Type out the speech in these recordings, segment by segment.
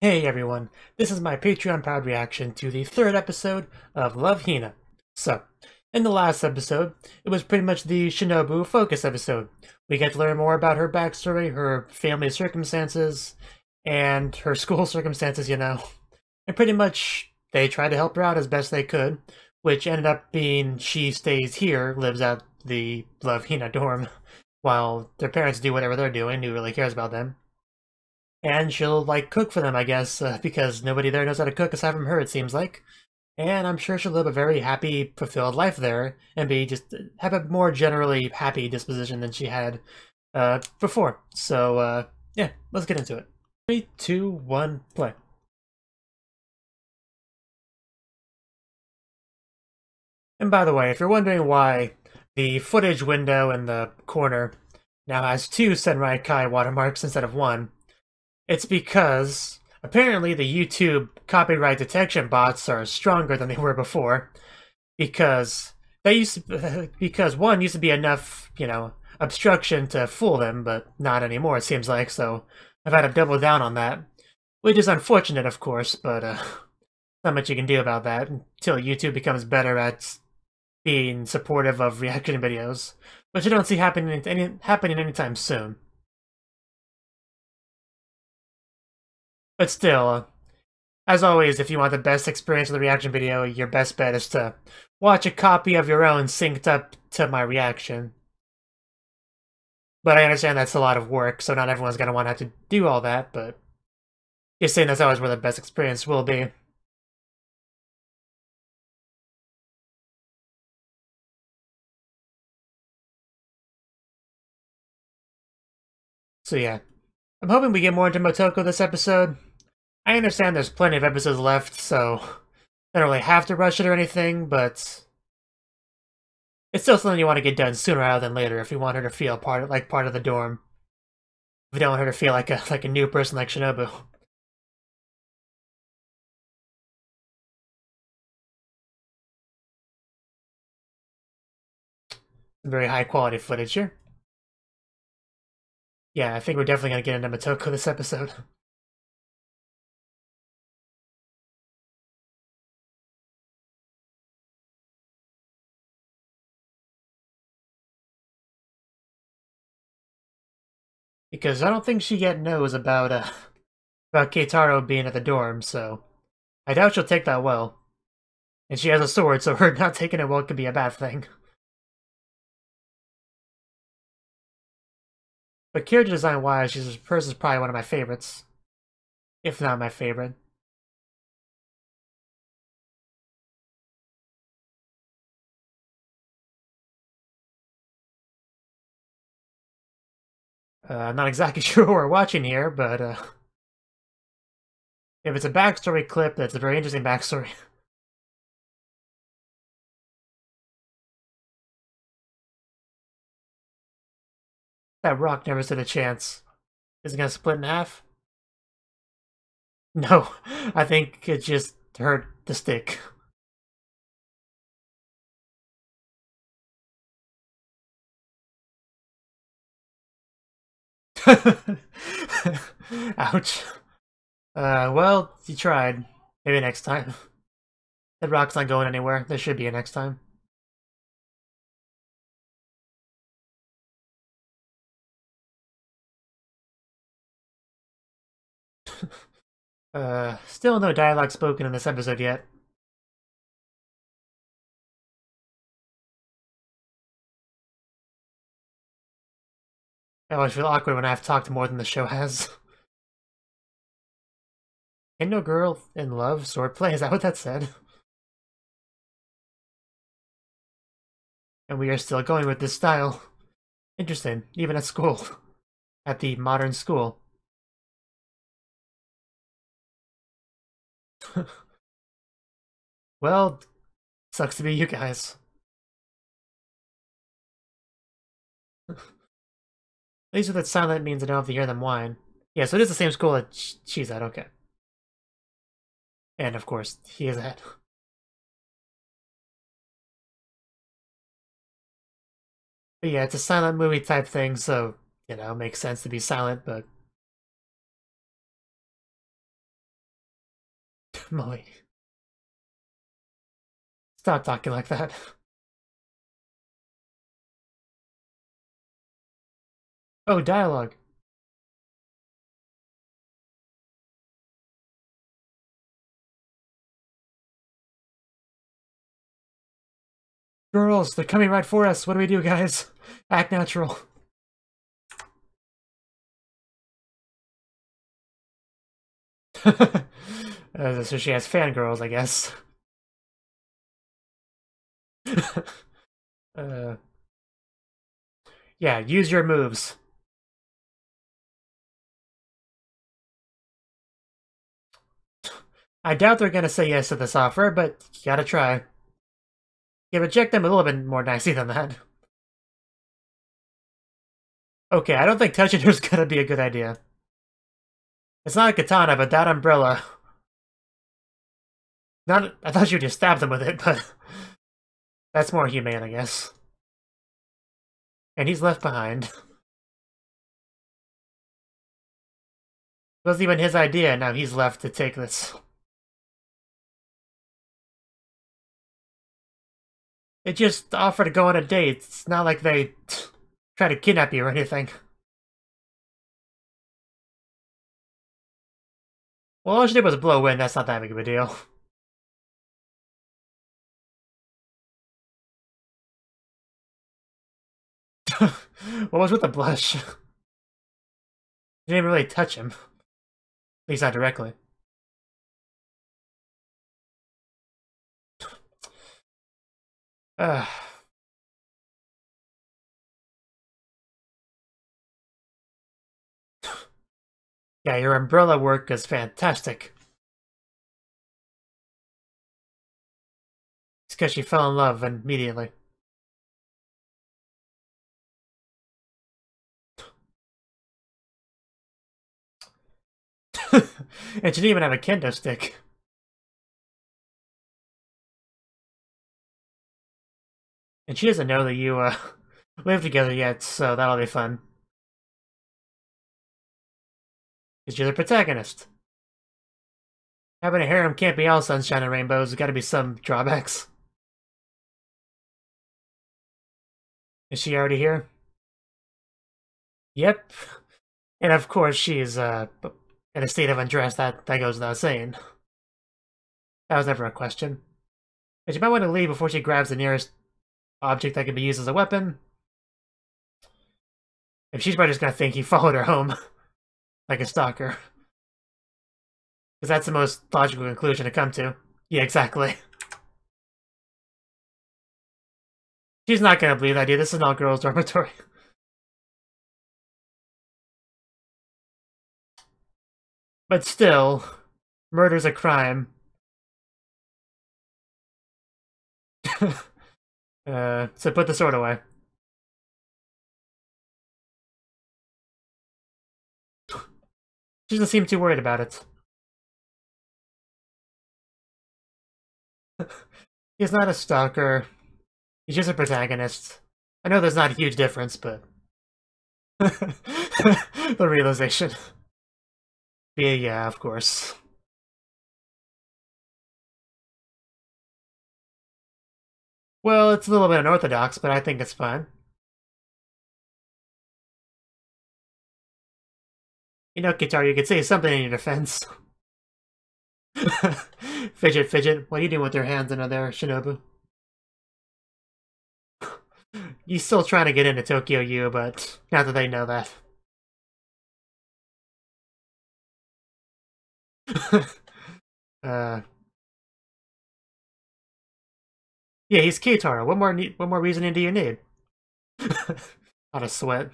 Hey everyone, this is my Patreon proud reaction to the third episode of Love Hina. So, in the last episode, it was pretty much the Shinobu focus episode. We get to learn more about her backstory, her family circumstances, and her school circumstances, you know. And pretty much, they try to help her out as best they could, which ended up being she stays here, lives at the Love Hina dorm, while their parents do whatever they're doing, who really cares about them. And she'll, like, cook for them, I guess, because nobody there knows how to cook aside from her, it seems like. And I'm sure she'll live a very happy, fulfilled life there, and have a more generally happy disposition than she had before. So, yeah, let's get into it. 3, 2, 1, play. And by the way, if you're wondering why the footage window in the corner now has 2 Senrai Kai watermarks instead of 1, it's because apparently the YouTube copyright detection bots are stronger than they were before, because because 1 used to be enough, you know, obstruction to fool them, but not anymore, it seems like. So I've had to double down on that, which is unfortunate, of course, but not much you can do about that until YouTube becomes better at being supportive of reaction videos, which I don't see happening anytime soon. But still, as always, if you want the best experience of the reaction video, your best bet is to watch a copy of your own synced up to my reaction. But I understand that's a lot of work, so not everyone's going to want to have to do all that, but just saying that's always where the best experience will be. So yeah, I'm hoping we get more into Motoko this episode. I understand there's plenty of episodes left, so I don't really have to rush it or anything, but it's still something you want to get done sooner rather than later if you want her to feel part of the dorm. If you don't want her to feel like a new person like Shinobu. Very high quality footage here. Yeah, I think we're definitely gonna get into Motoko this episode. Because I don't think she yet knows about Keitaro being at the dorm, so I doubt she'll take that well. And she has a sword, so her not taking it well could be a bad thing. But character design-wise, hers is probably one of my favorites. If not my favorite. I'm not exactly sure what we're watching here, but if it's a backstory clip, that's a very interesting backstory. That rock never stood a chance. Is it gonna split in half? No, I think it just hurt the stick. Ouch. Well, you tried. Maybe next time. That rock's not going anywhere. There should be a next time. Still no dialogue spoken in this episode yet. I always feel awkward when I have talked more than the show has. Ain't no girl in love, swordplay, is that what that said? And we are still going with this style. Interesting, even at school. At the modern school. Well, sucks to be you guys. At least with that silent means I don't have to hear them whine. Yeah, so it is the same school that she's at, okay. And of course, he is at. But yeah, it's a silent movie type thing, so, you know, it makes sense to be silent, but moly. Stop talking like that. Oh, dialogue. Girls, they're coming right for us. What do we do, guys? Act natural. So she has fangirls, I guess. Yeah, use your moves. I doubt they're gonna say yes to this offer, but you gotta try. Yeah, reject them a little bit more nicely than that. Okay, I don't think touching her is gonna be a good idea. It's not a katana, but that umbrella. Not, I thought you just stabbed them with it, but that's more humane, I guess. And he's left behind. It wasn't even his idea, now he's left to take this. They just offer to go on a date. It's not like they try to kidnap you or anything. Well, all she did was blow wind, that's not that big of a deal. What was with the blush? You didn't even really touch him. At least not directly. Yeah, your umbrella work is fantastic. It's because she fell in love immediately. And she didn't even have a kendo stick. And she doesn't know that you, live together yet, so that'll be fun. Because you're the protagonist. Having a harem can't be all sunshine and rainbows, there's gotta be some drawbacks. Is she already here? Yep. And of course she's, in a state of undress, that goes without saying. That was never a question. But you might want to leave before she grabs the nearest object that can be used as a weapon. If she's probably just gonna think he followed her home. Like a stalker. Because that's the most logical conclusion to come to. Yeah, exactly. She's not gonna believe that, dude. This is an all-girls dormitory. But still, murder's a crime. So put the sword away. She doesn't seem too worried about it. He's not a stalker. He's just a protagonist. I know there's not a huge difference, but... the realization. Yeah, of course. Well, it's a little bit unorthodox, but I think it's fine. You know, Guitar, you could say something in your defense. Fidget, fidget. What are you doing with your hands under there, Shinobu? You still trying to get into Tokyo U, but not that they know that. Yeah, he's Keitaro. What more reasoning do you need? Out of sweat.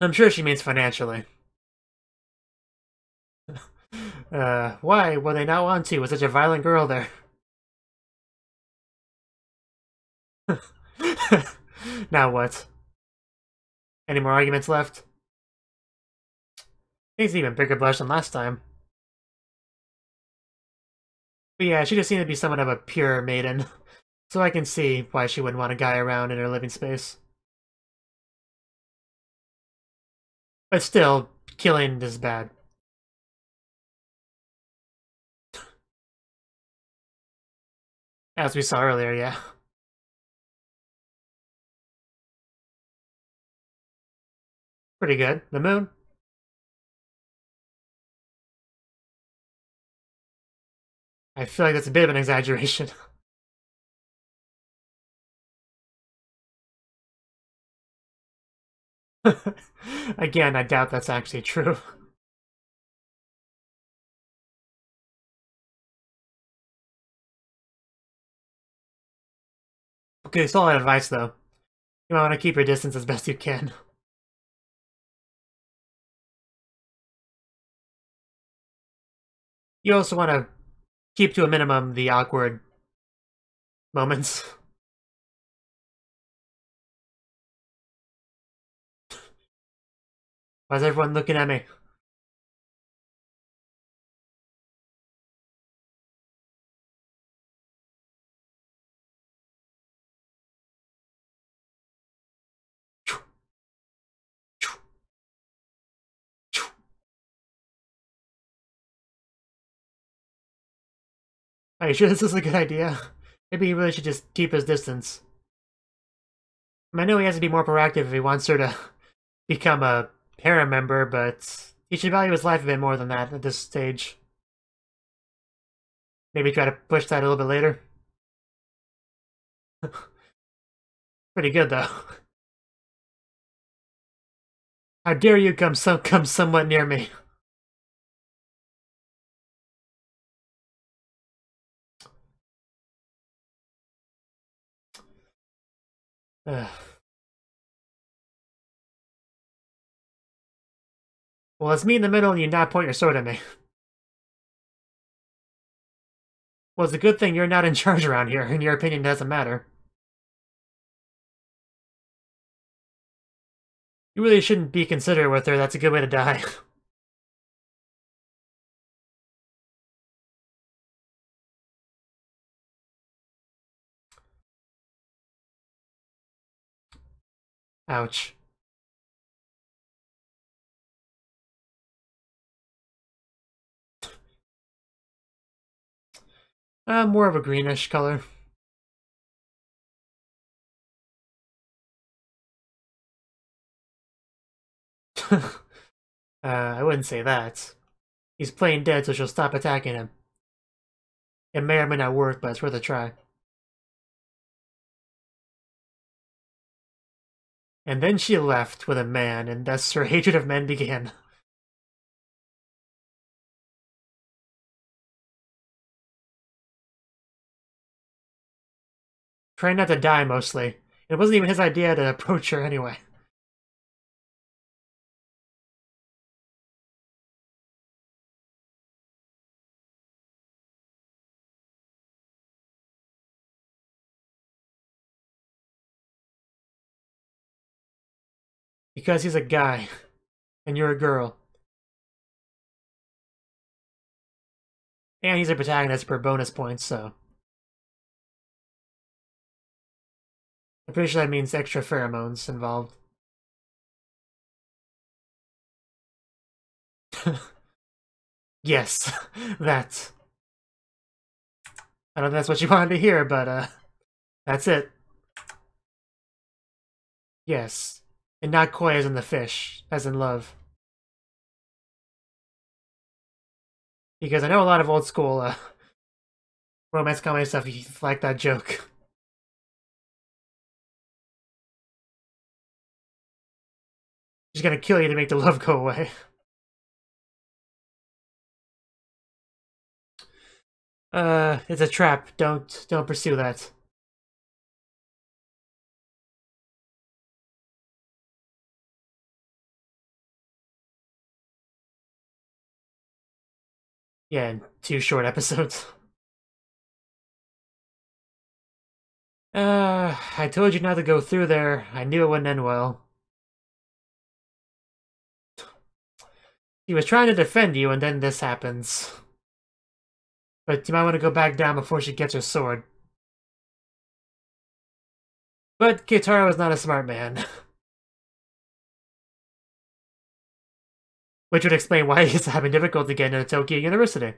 I'm sure she means financially. Why would they not want to with such a violent girl there? Now what? Any more arguments left? He's even bigger blush than last time. But yeah, she just seemed to be somewhat of a pure maiden. So I can see why she wouldn't want a guy around in her living space. But still, killing is bad. As we saw earlier, yeah. Pretty good. The moon? I feel like that's a bit of an exaggeration. Again, I doubt that's actually true. Okay, solid advice though. You might want to keep your distance as best you can. You also want to keep to a minimum the awkward moments. Why is everyone looking at me? Are you sure this is a good idea? Maybe he really should just keep his distance. I know he has to be more proactive if he wants her to become a harem member, but he should value his life a bit more than that at this stage. Maybe try to push that a little bit later. Pretty good, though. How dare you come somewhat near me? Well, it's me in the middle and you not point your sword at me. Well, it's a good thing you're not in charge around here, and your opinion doesn't matter. You really shouldn't be considerate with her, that's a good way to die. Ouch. More of a greenish color. I wouldn't say that. He's playing dead, so she'll stop attacking him. It may or may not work, but it's worth a try. And then she left with a man, and thus her hatred of men began. Trying not to die, mostly. It wasn't even his idea to approach her anyway. Because he's a guy, and you're a girl. And he's a protagonist for bonus points, so... I'm pretty sure that means extra pheromones involved. Yes, that. I don't know if that's what you wanted to hear, but, that's it. Yes. And not koi as in the fish, as in love. Because I know a lot of old school, romance comedy stuff, you like that joke. She's gonna kill you to make the love go away. It's a trap. Don't pursue that. Yeah, in 2 short episodes. I told you not to go through there. I knew it wouldn't end well. He was trying to defend you, and then this happens. But you might want to go back down before she gets her sword. But Keitaro is not a smart man. Which would explain why he's having difficulty getting into Tokyo University.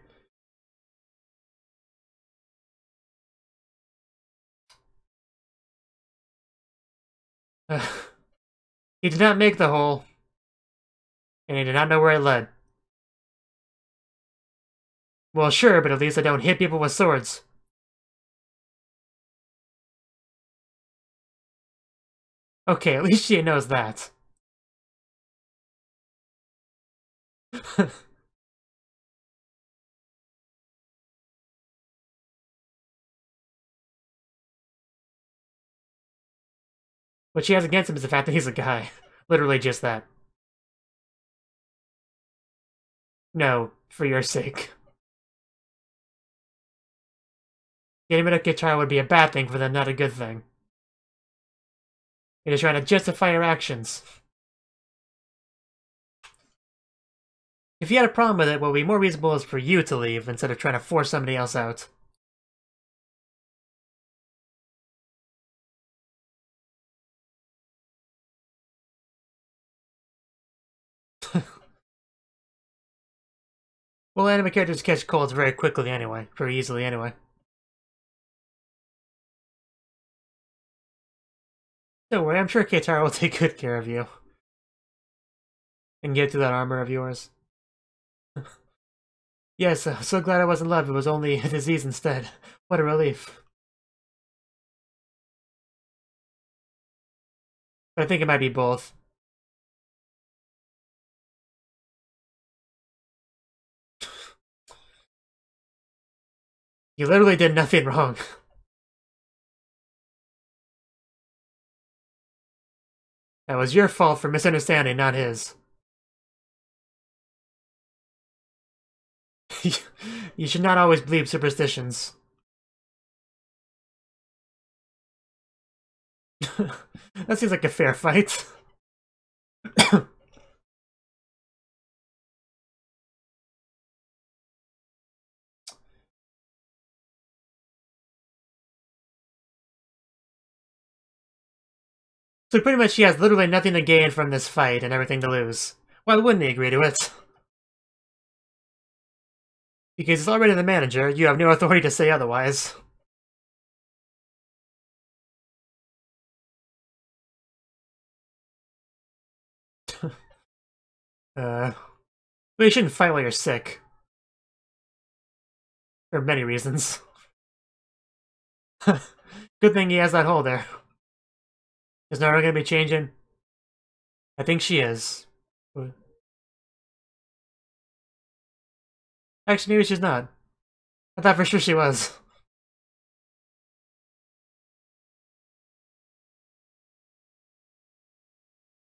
He did not make the hole, and he did not know where it led. Well, sure, but at least I don't hit people with swords. Okay, at least she knows that. What she has against him is the fact that he's a guy. Literally just that. No, for your sake. Getting rid of Guitar would be a bad thing for them, not a good thing. You're just trying to justify your actions. If you had a problem with it, what would be more reasonable is for you to leave instead of trying to force somebody else out. Well, anime characters catch colds very quickly anyway. Very easily anyway. Don't worry, I'm sure Keitaro will take good care of you. And get to that armor of yours. Yes, so glad I wasn't love. It was only a disease instead. What a relief. But I think it might be both. You literally did nothing wrong. That was your fault for misunderstanding, not his. You should not always believe superstitions. That seems like a fair fight. So pretty much she has literally nothing to gain from this fight and everything to lose. Why wouldn't he agree to it? Because he's already the manager, you have no authority to say otherwise. Well, you shouldn't fight while you're sick. For many reasons. Good thing he has that hole there. Is Naruto gonna be changing? I think she is. Actually, maybe she's not. I thought for sure she was.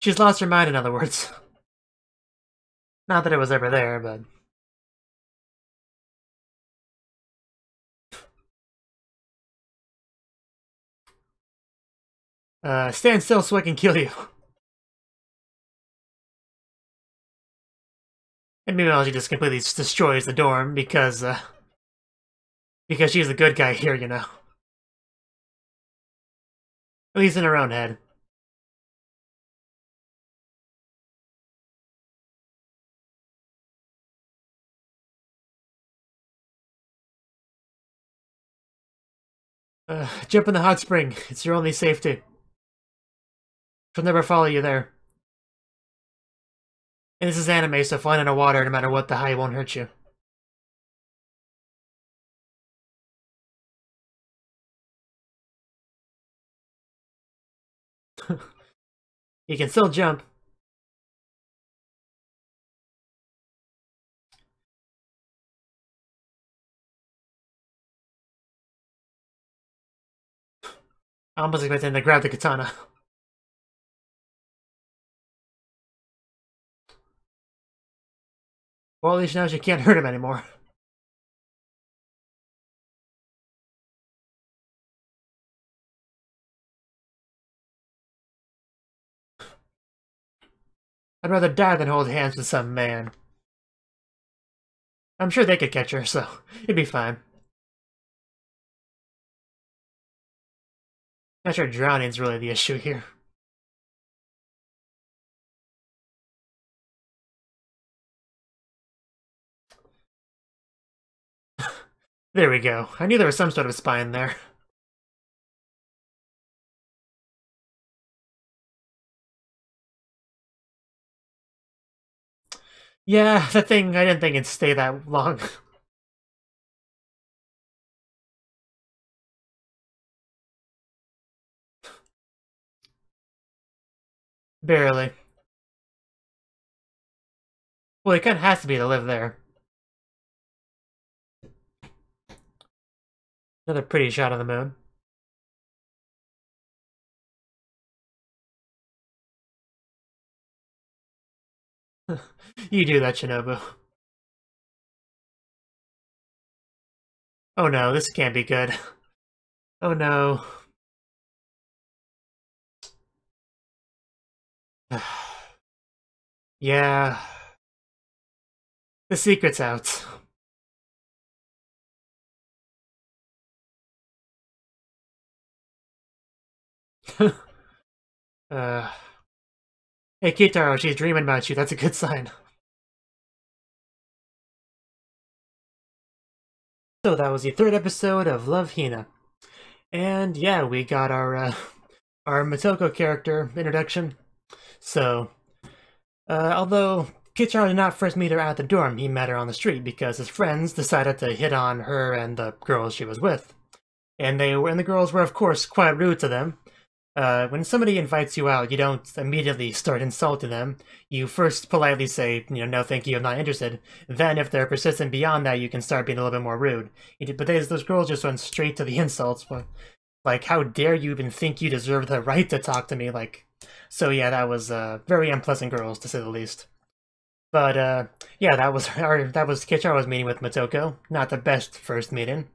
She's lost her mind, in other words. Not that it was ever there, but... stand still so I can kill you. And meanwhile, she just completely destroys the dorm because she's the good guy here, you know. At least in her own head. Jump in the hot spring. It's your only safety. She'll never follow you there. And this is anime, so flying under water, no matter what the height, won't hurt you. You can still jump. I almost expected him to grab the katana. Well, at least now she can't hurt him anymore. I'd rather die than hold hands with some man. I'm sure they could catch her, so it'd be fine. Not sure drowning's really the issue here. There we go. I knew there was some sort of spine there. Yeah, the thing, I didn't think it'd stay that long. Barely. Well, it kinda has to be to live there. Another pretty shot of the moon. You do that, Shinobu. Oh no, this can't be good. Oh no. Yeah. The secret's out. uh... Hey, Kitaro, she's dreaming about you. That's a good sign. So that was the third episode of Love Hina. And yeah, we got our Motoko character introduction. So, although Kitaro did not first meet her at the dorm, he met her on the street because his friends decided to hit on her and the girls she was with. And the girls were, of course, quite rude to them. When somebody invites you out, you don't immediately start insulting them. You first politely say, no thank you, I'm not interested. Then, if they're persistent beyond that, you can start being a little bit more rude. But those girls just went straight to the insults. Like, how dare you even think you deserve the right to talk to me? So yeah, that was very unpleasant girls, to say the least. But yeah, that was Kicharo's meeting with Motoko. Not the best first meeting.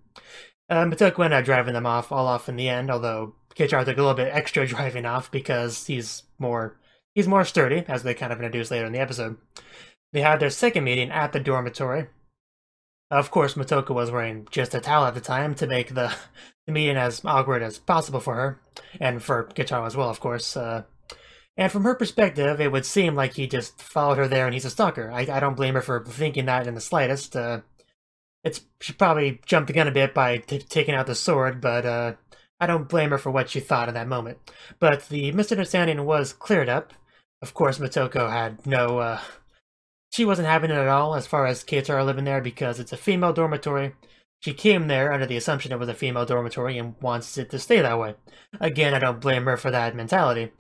Motoko ended up driving them all off in the end, although Kicharo took a little bit extra driving off because he's more sturdy, as they kind of introduced later in the episode. They had their second meeting at the dormitory. Of course, Motoko was wearing just a towel at the time to make the meeting as awkward as possible for her, and for Kicharo as well, of course. And from her perspective, it would seem like he just followed her there and he's a stalker. I don't blame her for thinking that in the slightest. She probably jumped the gun a bit by taking out the sword, but I don't blame her for what she thought in that moment. But the misunderstanding was cleared up. Of course, Motoko had no... she wasn't having it at all as far as Kitaro living there because it's a female dormitory. She came there under the assumption it was a female dormitory and wants it to stay that way. Again, I don't blame her for that mentality.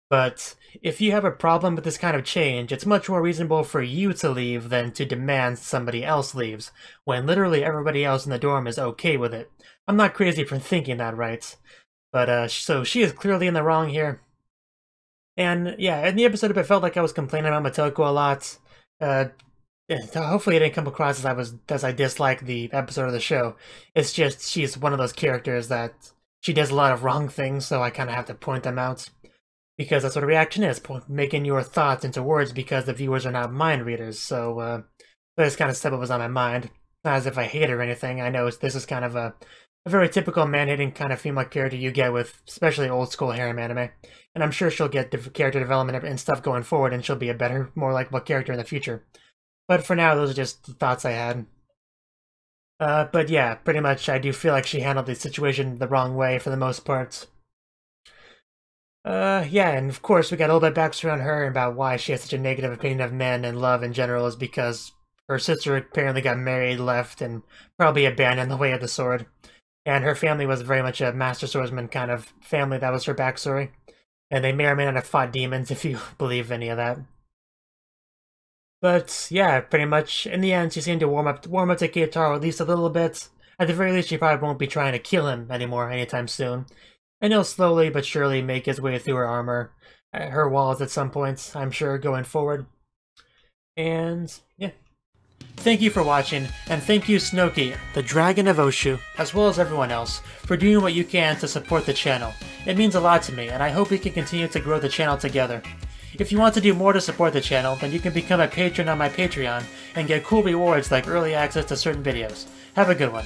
But if you have a problem with this kind of change, it's much more reasonable for you to leave than to demand somebody else leaves, when literally everybody else in the dorm is okay with it. I'm not crazy for thinking that, right? But, so she is clearly in the wrong here. And, yeah, in the episode, it felt like I was complaining about Motoko a lot. Hopefully it didn't come across as I dislike the episode of the show. It's just, she's one of those characters that she does a lot of wrong things, so I kind of have to point them out. Because that's what a reaction is, making your thoughts into words because the viewers are not mind readers. So, this kind of stuff was on my mind. Not as if I hate her or anything. I know this is kind of a very typical man-hating kind of female character you get with especially old school harem anime. And I'm sure she'll get different character development and stuff going forward, and she'll be a better, more likable character in the future. But for now, those are just the thoughts I had. But yeah, pretty much I do feel like she handled the situation the wrong way for the most part. Yeah, and of course we got a little bit of backstory on her about why she has such a negative opinion of men and love in general is because her sister apparently got married, left, and probably abandoned the way of the sword. And her family was very much a master swordsman kind of family. That was her backstory. And they may or may not have fought demons, if you believe any of that. But yeah, pretty much in the end she seemed to warm up to Kitaro at least a little bit. At the very least she probably won't be trying to kill him anymore anytime soon. And he'll slowly but surely make his way through her armor, her walls at some points, I'm sure, going forward. And, yeah. Thank you for watching, and thank you Cnouki, the Dragon of Oshu, as well as everyone else, for doing what you can to support the channel. It means a lot to me, and I hope we can continue to grow the channel together. If you want to do more to support the channel, then you can become a patron on my Patreon, and get cool rewards like early access to certain videos. Have a good one.